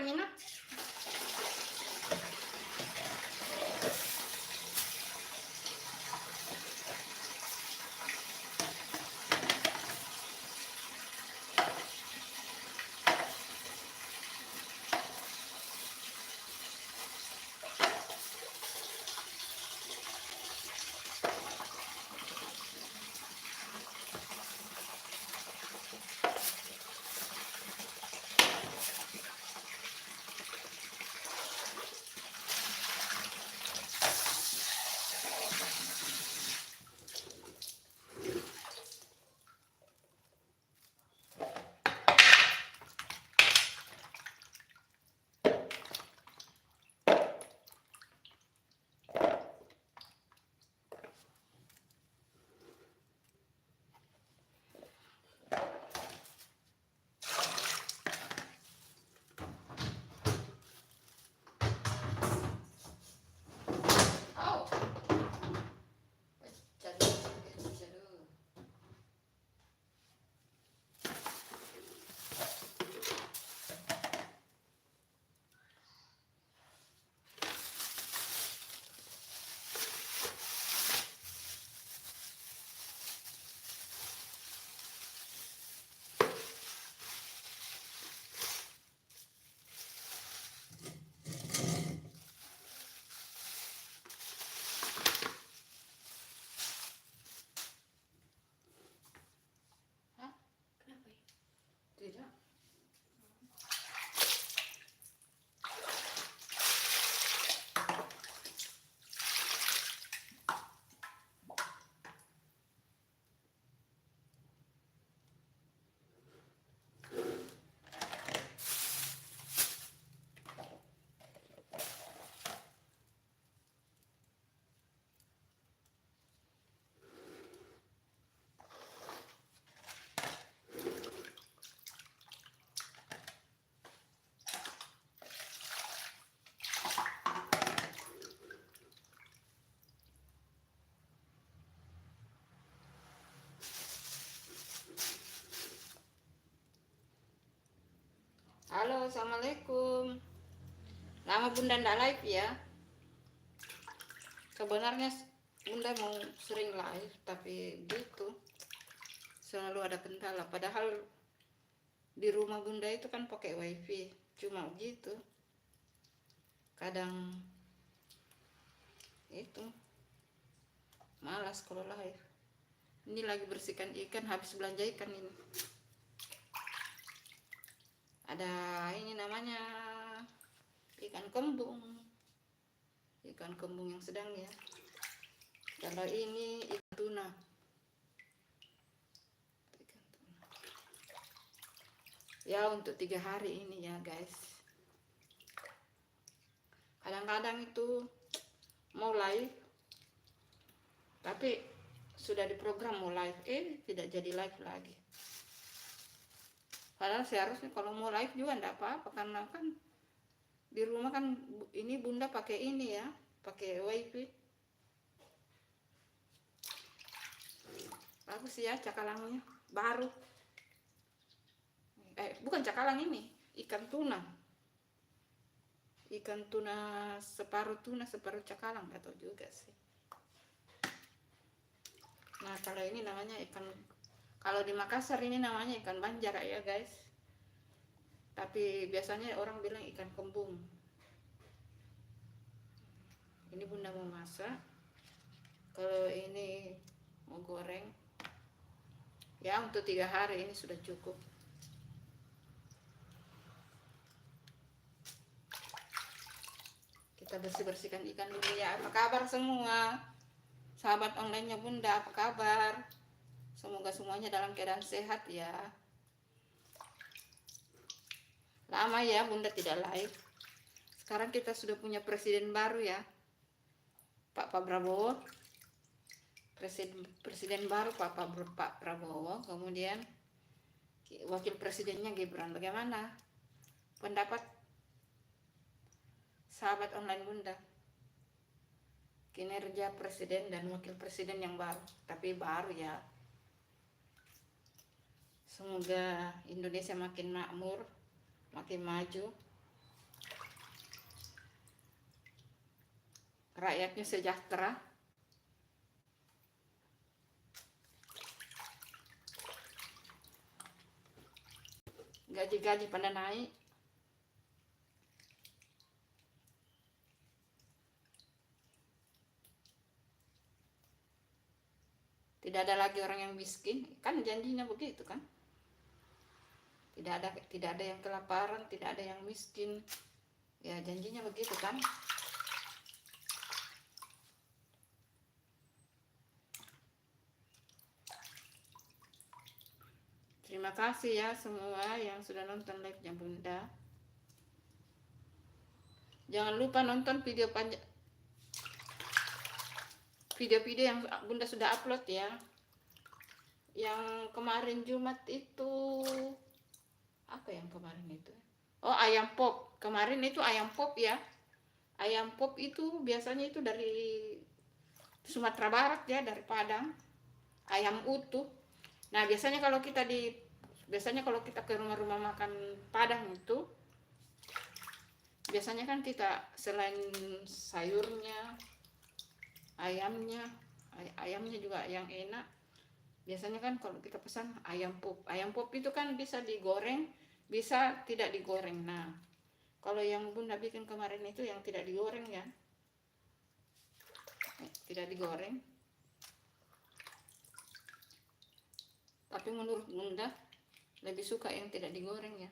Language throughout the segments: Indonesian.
minat. Tidak. Halo, assalamualaikum. Lama Bunda ndak live ya. Sebenarnya Bunda mau sering live, tapi gitu selalu ada kendala. Padahal di rumah Bunda itu kan pakai wifi, cuma gitu. Kadang itu malas kalau live. Ini lagi bersihkan ikan, habis belanja ikan ini. Ada ini namanya ikan kembung yang sedang ya. Kalau ini ikan tuna. Ya untuk 3 hari ini ya guys. Kadang-kadang itu mau live, tapi sudah diprogram mau live, tidak jadi live lagi. Padahal seharusnya kalau mau live juga enggak apa-apa, karena kan di rumah kan ini Bunda pakai ini ya, pakai wifi. Bagus ya cakalangnya, baru. Bukan cakalang ini, ikan tuna. Ikan tuna, separuh cakalang, enggak tahu juga sih. Nah, kalau ini namanya ikan, kalau di Makassar ini namanya ikan banjar ya guys. Tapi biasanya orang bilang ikan kembung. Ini Bunda mau masak. Kalau ini mau goreng. Ya untuk 3 hari ini sudah cukup. Kita bersih-bersihkan ikan dulu ya. Apa kabar semua? Sahabat online-nya Bunda, apa kabar? Semoga semuanya dalam keadaan sehat ya. Lama ya Bunda tidak live. Sekarang kita sudah punya presiden baru ya, Pak Prabowo. Presiden baru Pak Prabowo. Kemudian wakil presidennya Gibran. Bagaimana pendapat sahabat online Bunda? Kinerja presiden dan wakil presiden yang baru, tapi baru ya. Semoga Indonesia makin makmur, makin maju. rakyatnya sejahtera. Gaji-gaji pada naik. Tidak ada lagi orang yang miskin, kan janjinya begitu kan? Tidak ada yang kelaparan, tidak ada yang miskin. Ya, janjinya begitu kan? Terima kasih ya semua yang sudah nonton live-nya Bunda. Jangan lupa nonton video-video yang Bunda sudah upload ya. Yang kemarin Jumat itu apa yang kemarin itu? Oh, ayam pop. Kemarin itu ayam pop ya. Ayam pop itu biasanya itu dari Sumatera Barat ya, dari Padang. Ayam utuh. Nah, biasanya kalau kita ke rumah-rumah makan Padang itu, biasanya kan kita selain sayurnya, ayamnya juga yang enak. Biasanya kan kalau kita pesan ayam pop itu kan bisa digoreng, bisa tidak digoreng. Nah, kalau yang Bunda bikin kemarin itu yang tidak digoreng ya, tidak digoreng. Tapi menurut Bunda lebih suka yang tidak digoreng ya,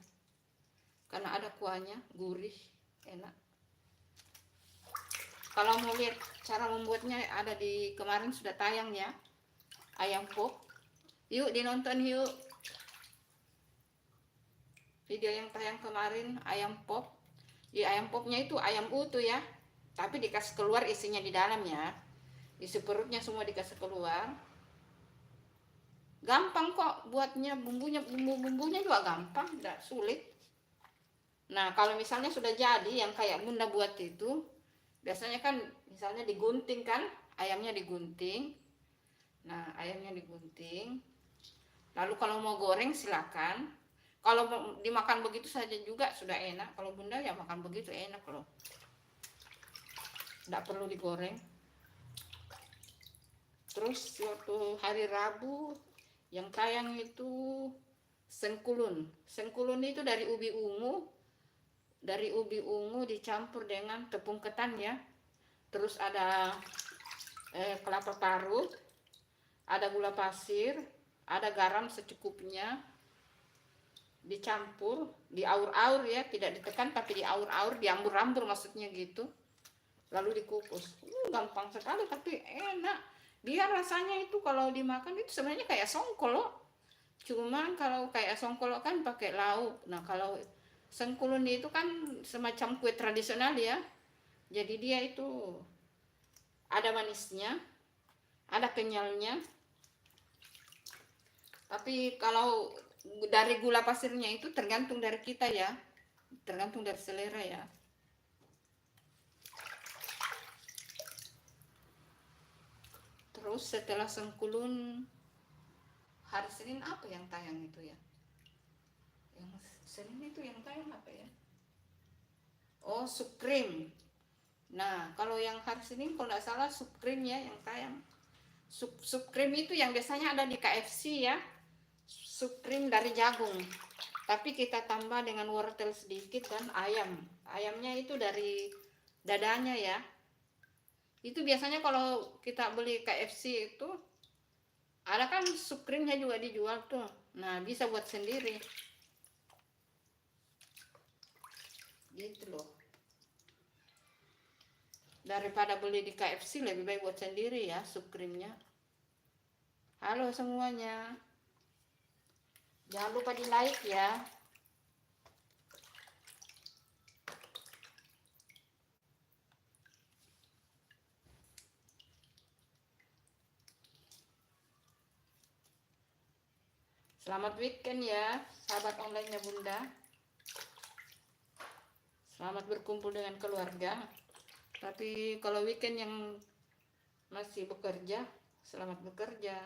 karena ada kuahnya, gurih, enak. Kalau mau lihat cara membuatnya ada di kemarin sudah tayang ya, ayam pop. Yuk dinonton yuk. Video yang tayang kemarin ayam pop. Ya, ayam popnya itu ayam utuh ya, tapi dikasih keluar isinya di dalam ya. Isi perutnya semua dikasih keluar. Gampang kok buatnya, bumbunya juga gampang, tidak sulit. Nah, kalau misalnya sudah jadi yang kayak Bunda buat itu, biasanya kan misalnya digunting kan, ayamnya digunting. Nah, ayamnya digunting. Lalu kalau mau goreng silakan. Kalau mau dimakan begitu saja juga sudah enak. Kalau Bunda ya makan begitu enak loh. Tidak perlu digoreng. Terus waktu hari Rabu yang tayang itu sengkulun. Sengkulun itu dari ubi ungu. Dari ubi ungu dicampur dengan tepung ketan ya. Terus ada kelapa parut, ada gula pasir, ada garam secukupnya, dicampur, diaur-aur ya, tidak ditekan tapi diaur-aur, diambur-ambur maksudnya gitu. Lalu dikukus. Gampang sekali tapi enak. Dia rasanya itu kalau dimakan itu sebenarnya kayak songkol loh. Cuman kalau kayak songkol kan pakai lauk. Nah, kalau sengkulun itu kan semacam kue tradisional ya. Jadi dia itu ada manisnya, ada kenyalnya. Tapi kalau dari gula pasirnya itu tergantung dari kita ya, tergantung dari selera ya. Terus setelah sengkulun hari Senin apa yang tayang itu ya? Yang Senin itu yang tayang apa ya? Oh, sup krim. Nah, kalau yang hari Senin kalau nggak salah sup krim ya yang tayang. Sup krim itu yang biasanya ada di KFC ya. Sup krim dari jagung. Tapi kita tambah dengan wortel sedikit dan ayam. Ayamnya itu dari dadanya ya. Itu biasanya kalau kita beli KFC itu ada kan sup krimnya juga dijual tuh. Nah, bisa buat sendiri. Gitu loh. Daripada beli di KFC lebih baik buat sendiri ya sup krimnya. Halo semuanya. Jangan lupa di like ya. Selamat weekend ya, sahabat online-nya Bunda. Selamat berkumpul dengan keluarga. Tapi kalau weekend yang masih bekerja, selamat bekerja.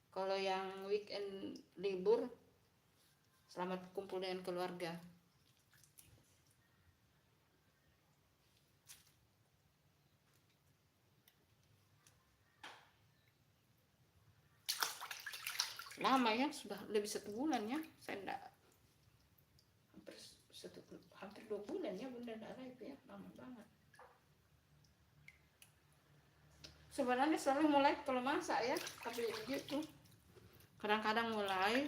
Kalau yang weekend libur, selamat berkumpul dengan keluarga. Lama ya, sudah lebih 1 bulan ya. Saya enggak, hampir 2 bulan ya Bunda enggak live ya. Lama banget. Sebenarnya selalu mulai kalau masak ya, tapi gitu. Kadang-kadang mulai,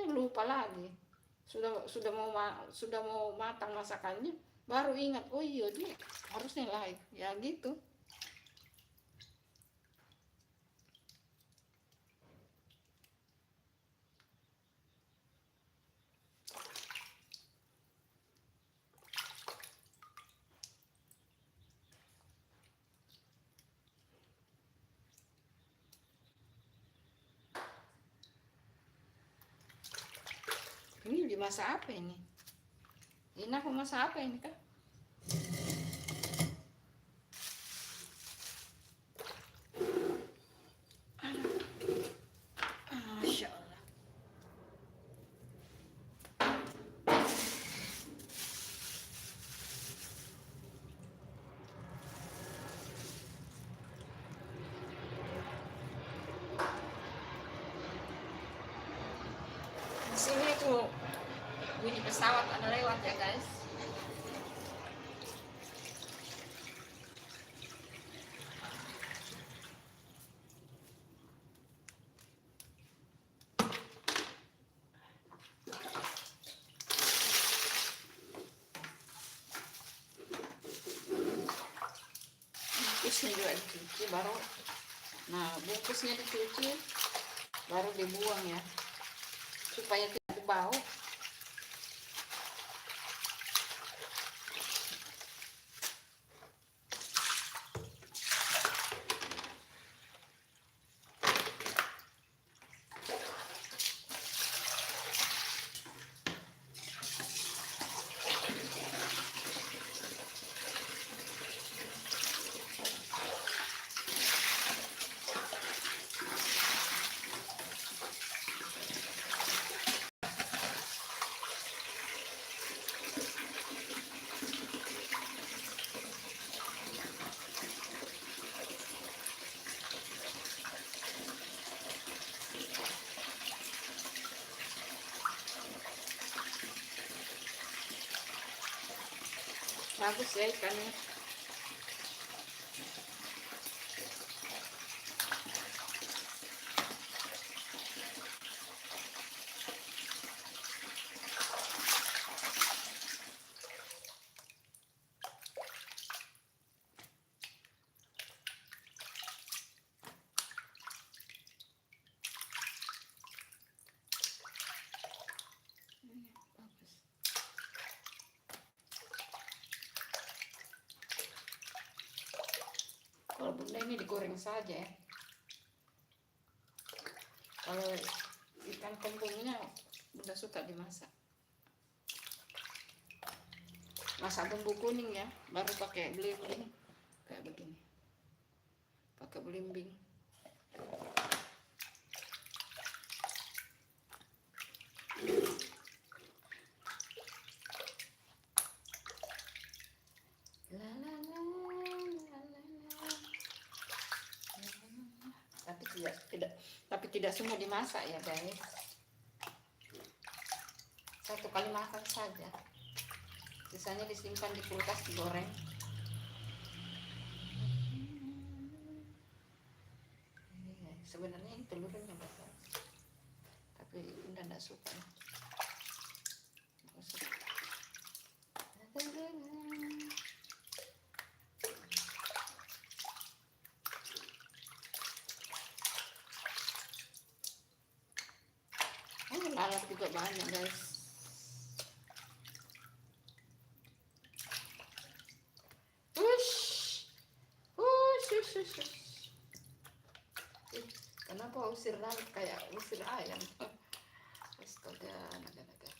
lupa lagi. Sudah mau matang masakannya, baru ingat, oh iya dia harusnya live ya gitu. Ini dimasak apa ini? Ini aku masak apa ini kak? Masya Allah. Di sini tuh bunyi pesawat ada lewat ya guys. Bungkusnya juga dicuci baru, nah bungkusnya dicuci baru dibuang ya, supaya tidak bau. Bagus ya ikannya. Bagus. Kalau Bunda ini digoreng saja ya. Kalau ikan kembungnya Bunda suka dimasak. Masak bumbu kuning ya, baru pakai belimbing kayak begini. Pakai belimbing. Tapi tidak semua dimasak ya guys. 1 kali makan saja, sisanya disimpan di kulkas digoreng. Sebenarnya ini telurnya besar, tapi Bunda tidak suka. Lalat juga banyak guys. Kenapa usir lalat kayak usir ayam? Astaga, naga-naga.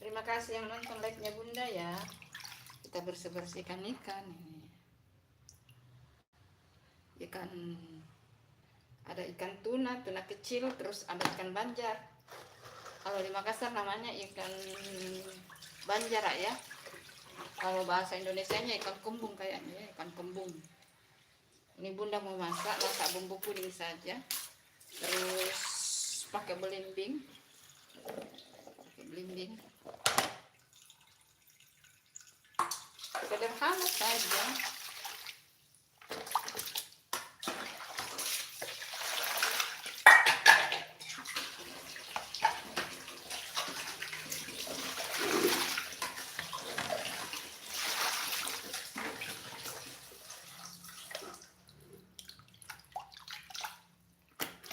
Terima kasih yang nonton, like-nya Bunda ya. Kita bersih-bersihkan ikan ini. Ikan Ada ikan tuna, tuna kecil, terus ada ikan banjar. Kalau di Makassar namanya ikan banjar ya. Kalau bahasa Indonesianya ikan kembung kayaknya ya, ikan kembung. Ini bunda mau masak bumbu kuning saja. Terus pakai belimbing. Sederhana saja.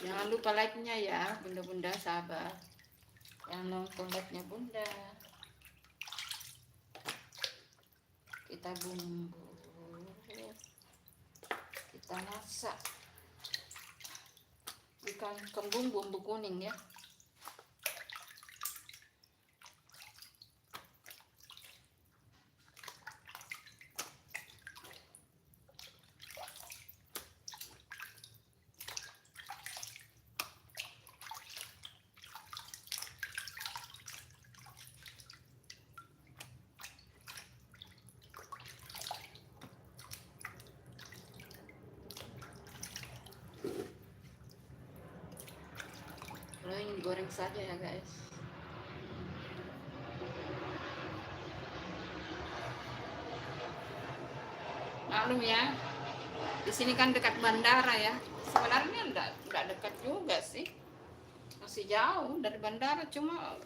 Jangan lupa like-nya ya, bunda-bunda sahabat yang nonton live-nya bunda. Kita bumbu, kita masak ikan kembung bumbu kuning ya. Kalau ini digoreng saja ya guys. Maklum ya, di sini kan dekat bandara ya. Sebenarnya enggak dekat juga sih, masih jauh dari bandara. Cuma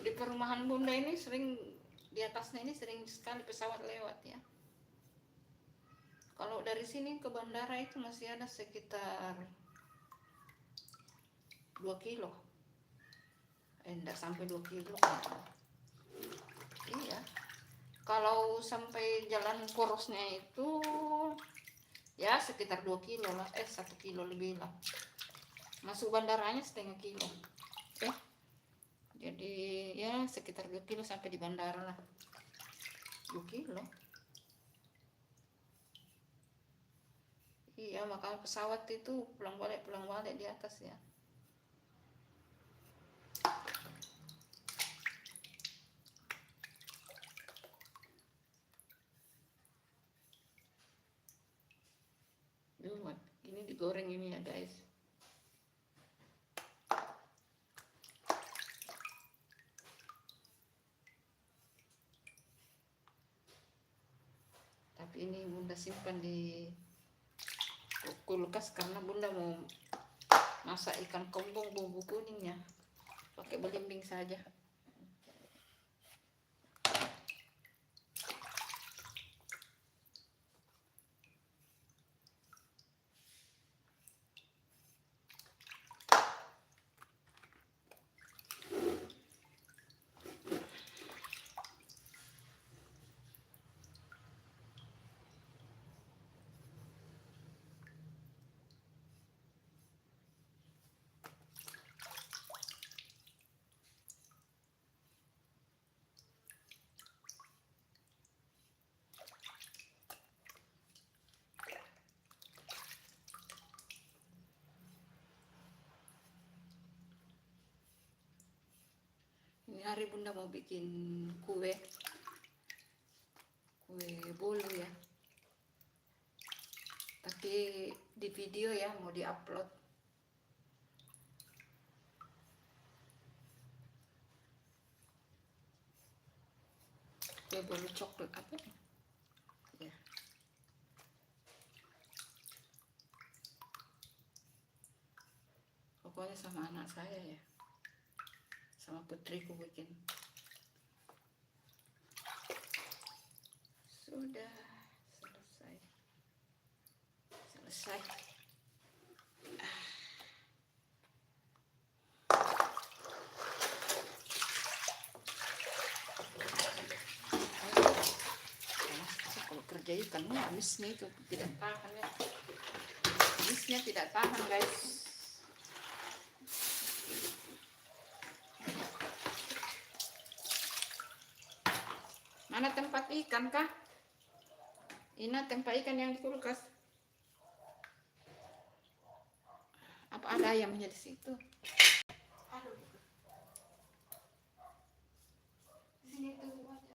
di perumahan bunda ini sering, di atasnya ini sering sekali pesawat lewat ya. Kalau dari sini ke bandara itu masih ada sekitar 2 kilo. Enggak sampai 2 kilo. Iya. Kalau sampai jalan porosnya itu ya sekitar 2 kilo lah. 1 kilo lebih lah. Masuk bandaranya setengah kilo. Jadi ya sekitar 2 kilo sampai di bandara lah. 2 kilo. Iya, makanya pesawat itu pulang balik di atas ya. Ini digoreng ini ya guys. Tapi ini bunda simpan di kulkas karena bunda mau masak ikan kembung bumbu kuningnya pakai belimbing saja. Ini hari bunda mau bikin kue bolu ya. Tapi di video ya, mau diupload. Kue bolu coklat apa ya? Pokoknya sama anak saya ya, sama putriku bikin. Sudah selesai. Kalau kerja ikan habisnya itu tidak tahan ya. Habisnya tidak tahan guys. Mana tempat ikan kah? Ini tempat ikan yang di kulkas. ada ayamnya di situ. Aduh. Di sini tuh aja.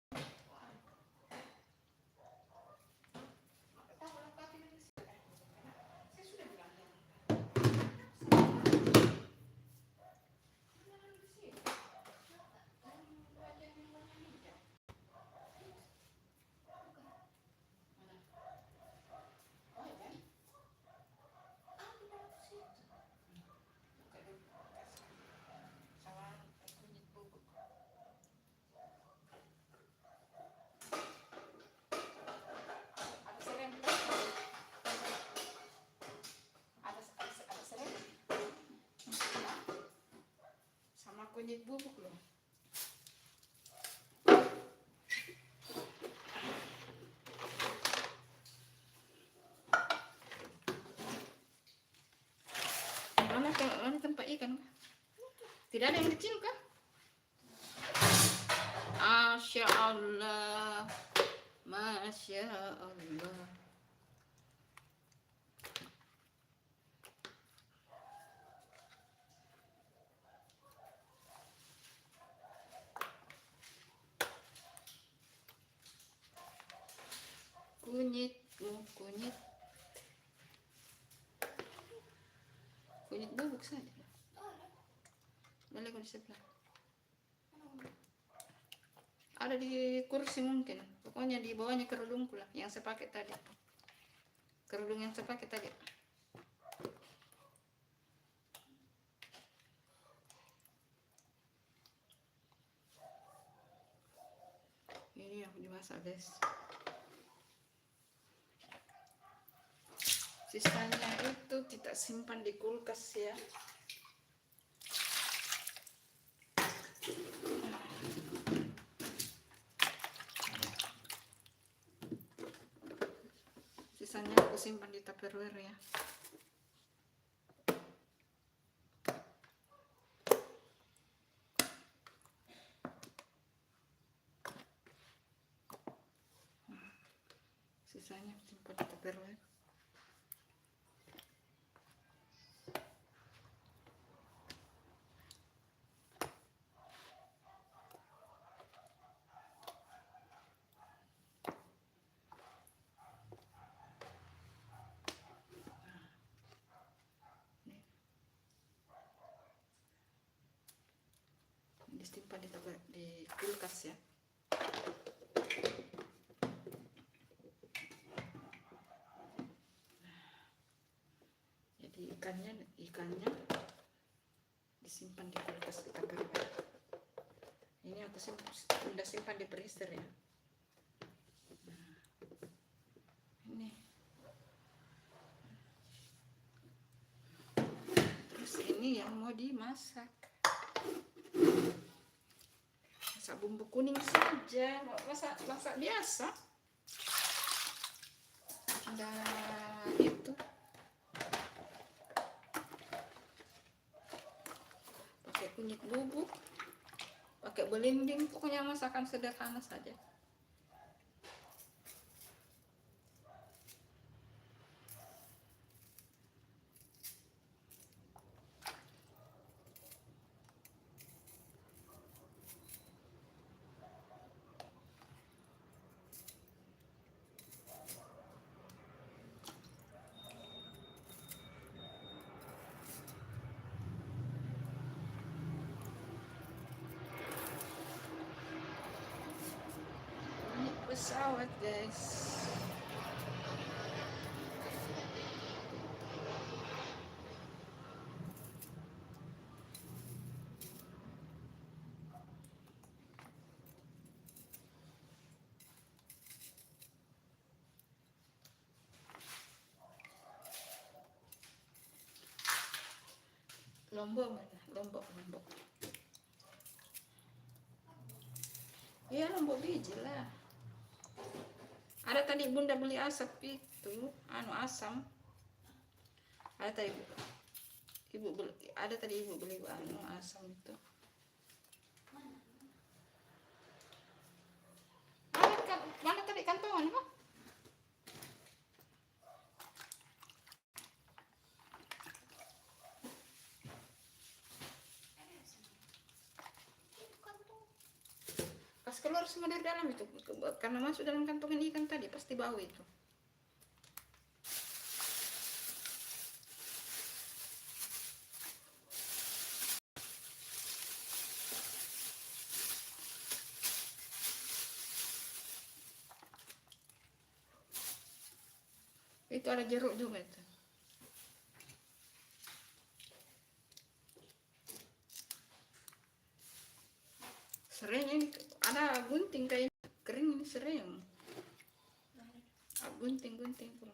Kunyit bubuk loh. Mana tempat ikan? Tidak ada yang kecil kah? Masya Allah, Masya Allah. Kunyit bubuk saja. Boleh di sebelah. Ada di kursi mungkin. Pokoknya di bawahnya kerudungku lah, yang saya pakai tadi. Kerudung yang saya pakai tadi. Ini aku dimasak, guys. Sisanya itu kita simpan di kulkas ya. Sisanya aku simpan di tupperware ya. Sisanya aku simpan di tupperware. Disimpan di kulkas ya. Jadi ikannya disimpan di kulkas kita berdua. Ini aku sudah simpan di freezer ya. Ini. Terus ini yang mau dimasak. Masak bumbu kuning saja, masak biasa. Dan itu pakai kunyit bubuk, pakai belimbing, pokoknya masakan sederhana saja. Pesawat guys. Lombok mana? Lombok. Iya, Lombok biji lah. Ada tadi bunda beli asap itu, asam. Ada tadi ibu beli asam itu. Mana tadi kantongan kok? keluar semua dari dalam itu, karena masuk dalam kantongan ikan tadi pasti bau itu. Itu ada jeruk juga itu. Serenya ini ada gunting kayak kering ini serai. Gunting-gunting tuh.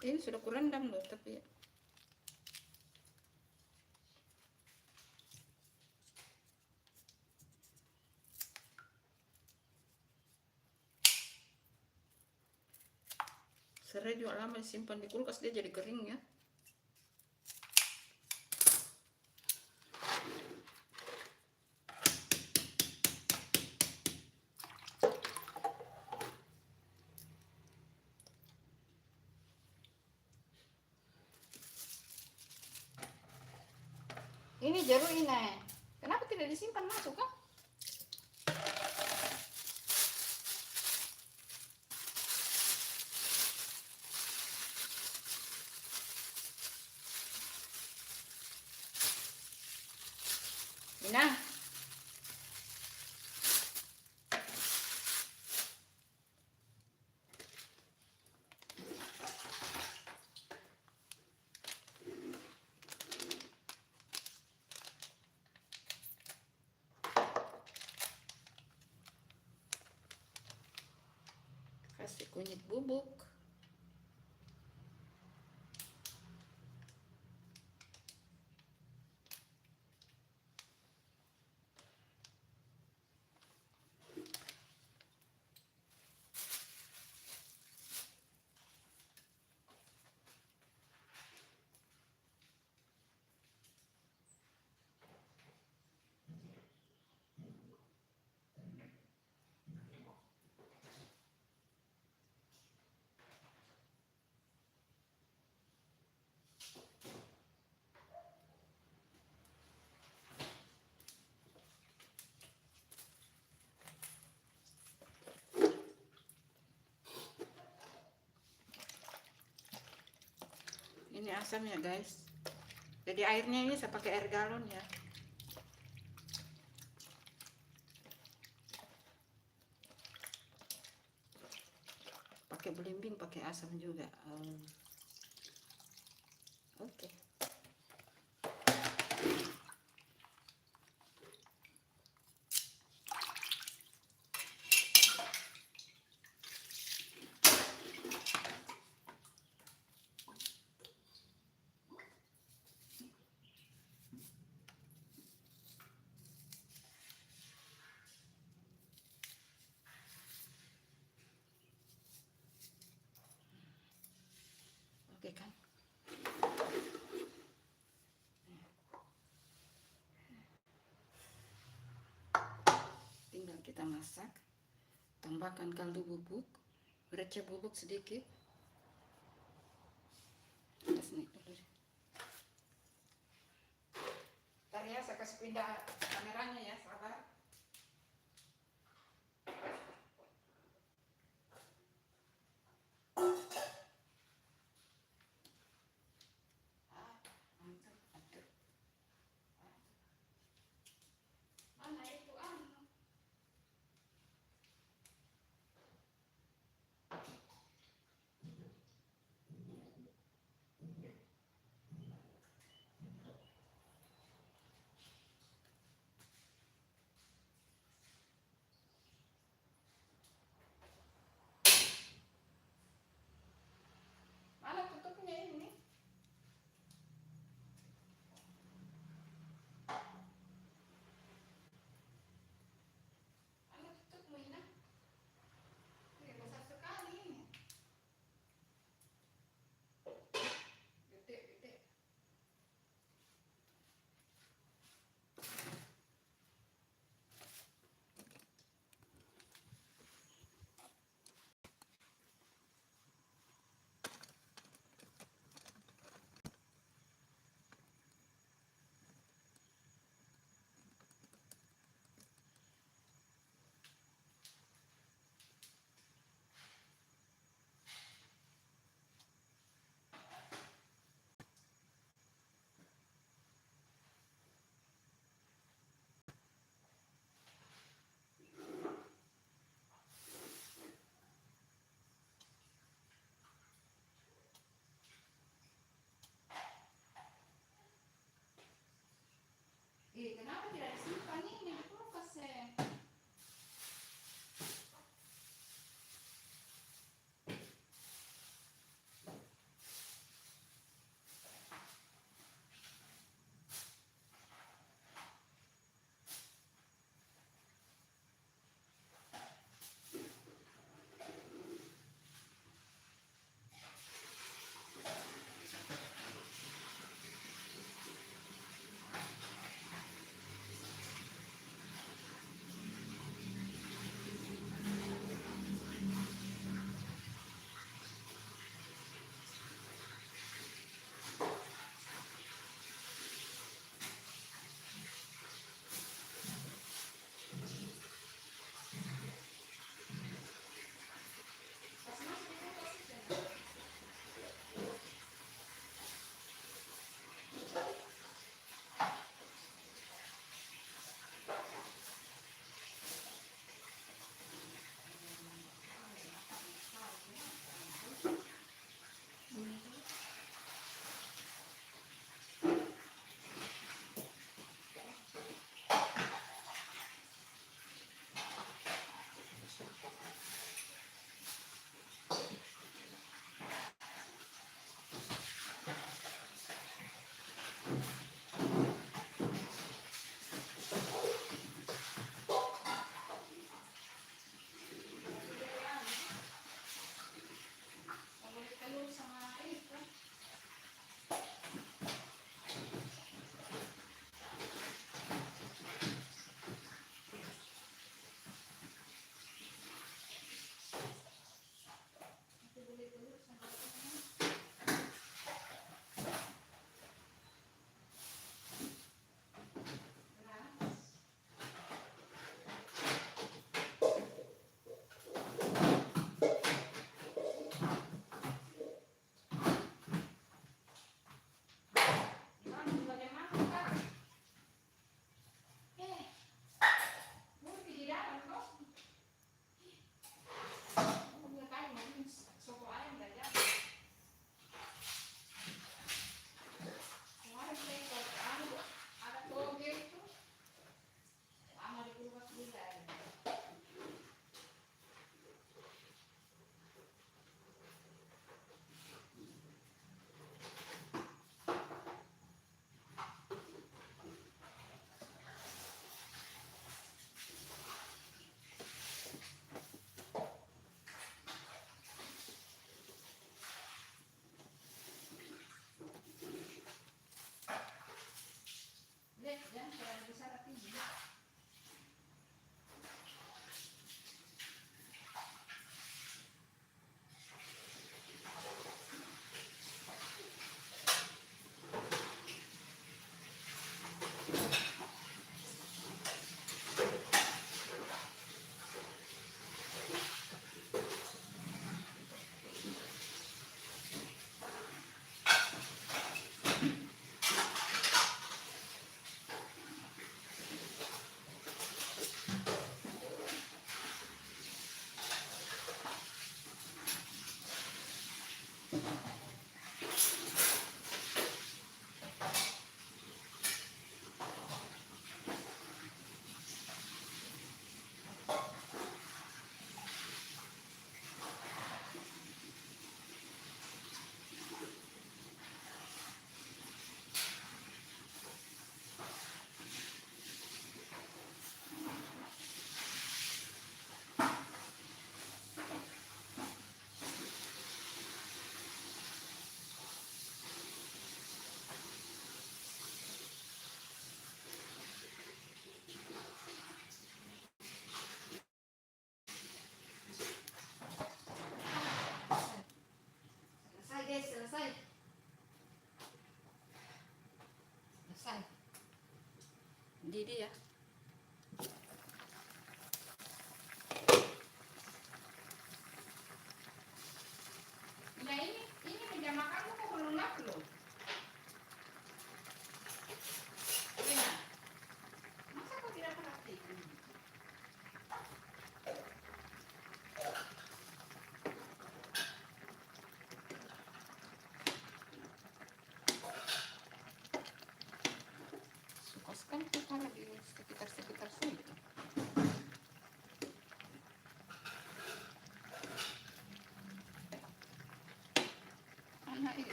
Ini sudah kurendam loh, tapi serai juga lama disimpan di kulkas dia jadi kering ya. Ini jeruk ini, kenapa tidak disimpan masuk kah? Nah, kasih kunyit bubuk. Ini asamnya guys. Jadi airnya ini saya pakai air galon ya. Pakai belimbing, pakai asam juga. Oke. Oke kan? Tinggal kita masak. Tambahkan kaldu bubuk, merica bubuk sedikit. Kita snack dulu. Ntar ya, saya kasih pindah kameranya ya, sabar.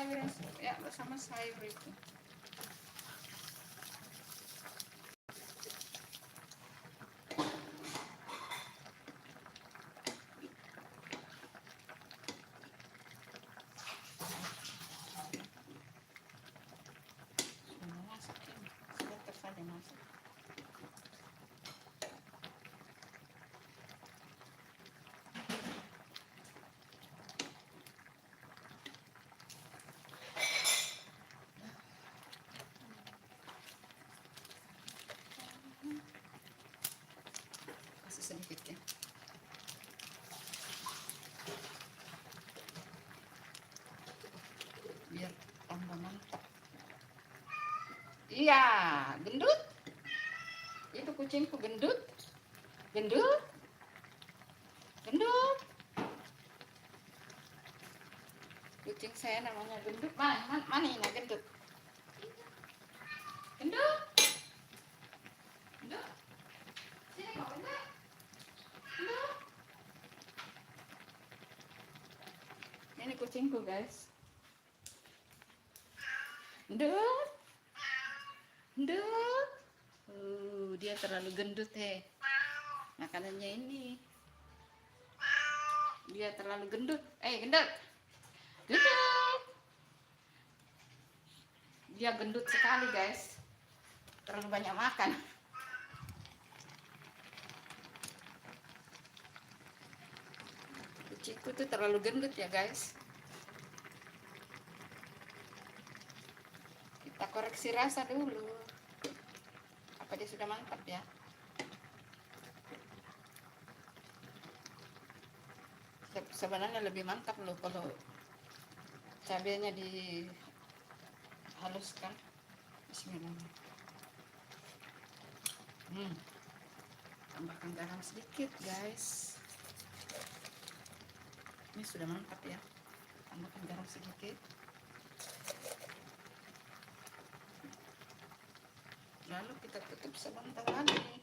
sayur ya bersama sayur itu. Sudah masak ini, sebentar saja masak. Kasih sedikit ya. Biar tambah mantap. Iya, gendut. Itu kucingku gendut. Gendut. Gendut. Kucing saya namanya gendut. Mana ini gendut? Gendut. Gendut. Sini kau gendut. Gendut. Ini kucingku, guys. Gendut. Gendut. Dia terlalu gendut, makanannya ini. Dia terlalu gendut. Gendut. Gendut. Dia gendut sekali, guys. Terlalu banyak makan. Kucingku tuh terlalu gendut ya, guys. Kita koreksi rasa dulu. Apa dia sudah mantap ya? Sebenarnya lebih mantap loh kalau cabenya dihaluskan. Bismillahirrahmanirrahim. Tambahkan garam sedikit, guys. Ini sudah mantap ya. Tambahkan garam sedikit. Lalu kita tutup sebentar lagi.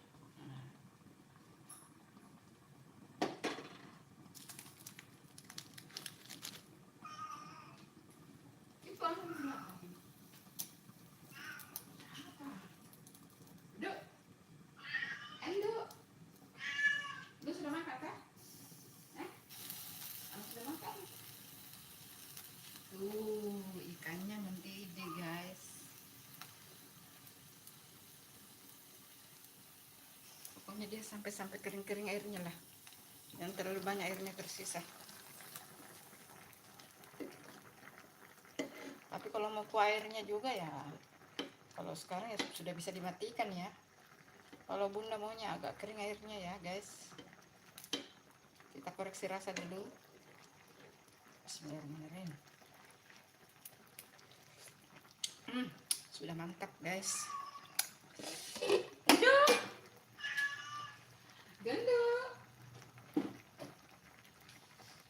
Lu sudah makan kan? Sudah makan? Ikannya mendidih, guys. Pokoknya dia sampai kering-kering airnya lah. Jangan terlalu banyak airnya tersisa. Tapi kalau mau kuah airnya juga ya, kalau sekarang ya sudah bisa dimatikan ya. Kalau bunda maunya agak kering airnya ya, guys. Kita koreksi rasa dulu. Bismillahirrahmanirrahim. Sudah mantap, guys. Gendut. Gendut.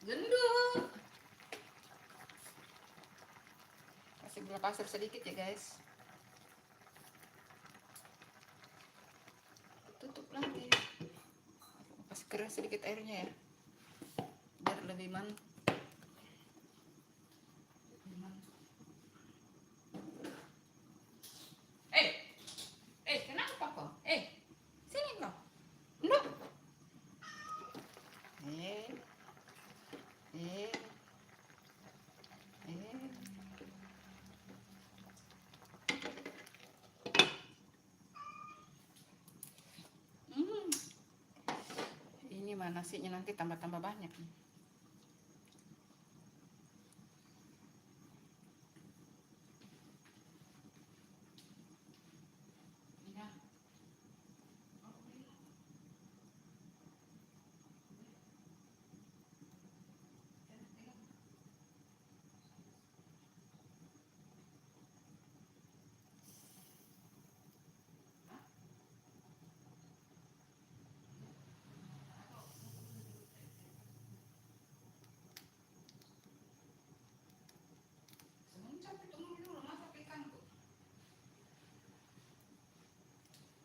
Gendut. Kasih gula pasir sedikit ya, guys. Tutup lagi. Kasih keras sedikit airnya ya, biar lebih mantap. Kenapa kok? Sini kok. Nduk. Ini mah nasinya nanti tambah-tambah banyak nih.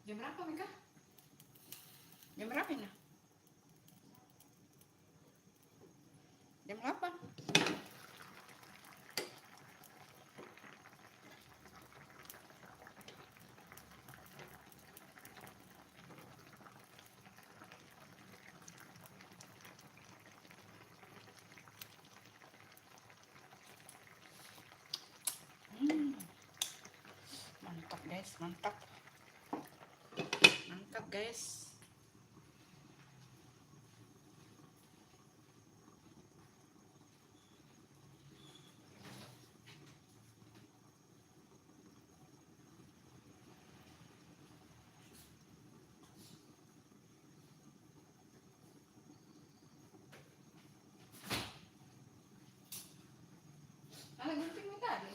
Jam berapa, Mika? Jam berapa ini? Jam 8. Mantap. Mantap, guys. Mana gunting tadi?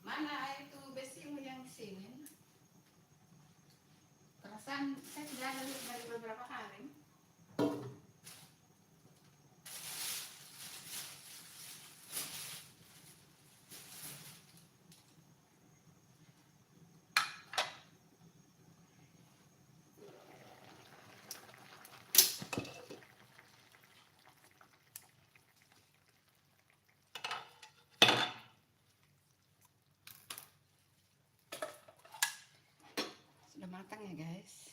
Mana itu besimu yang sini? Perasaan saya tidak ada dari beberapa hari. Sudah matang ya, guys.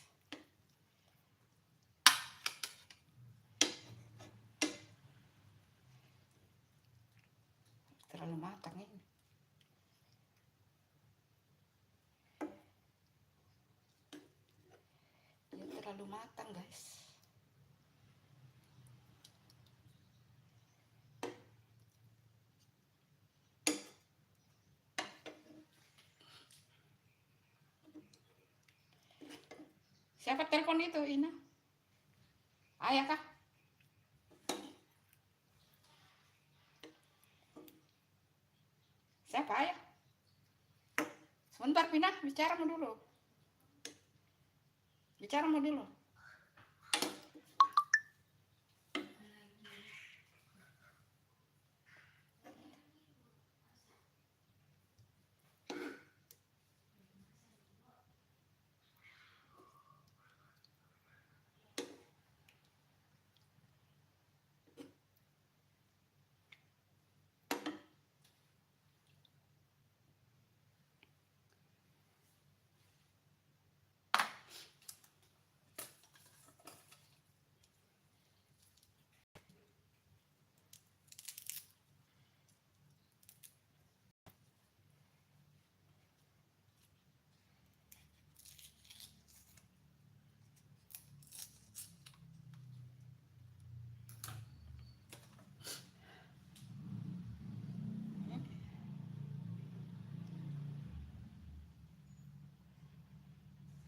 Terlalu matang ini. Dia terlalu matang, guys. Siapa telepon itu, Ina? Ayah kah? Siapa ayah? Sebentar, Pina, bicaramu dulu. Bicaramu dulu.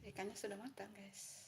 Ikannya sudah matang, guys.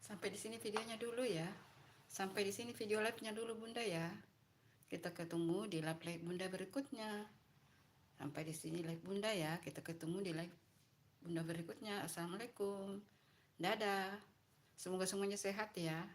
Sampai di sini videonya dulu ya. Sampai di sini video live-nya dulu, Bunda ya. Kita ketemu di live Bunda berikutnya. Sampai di sini live Bunda ya. Kita ketemu di live Bunda berikutnya. Assalamualaikum. Dadah. Semoga semuanya sehat ya.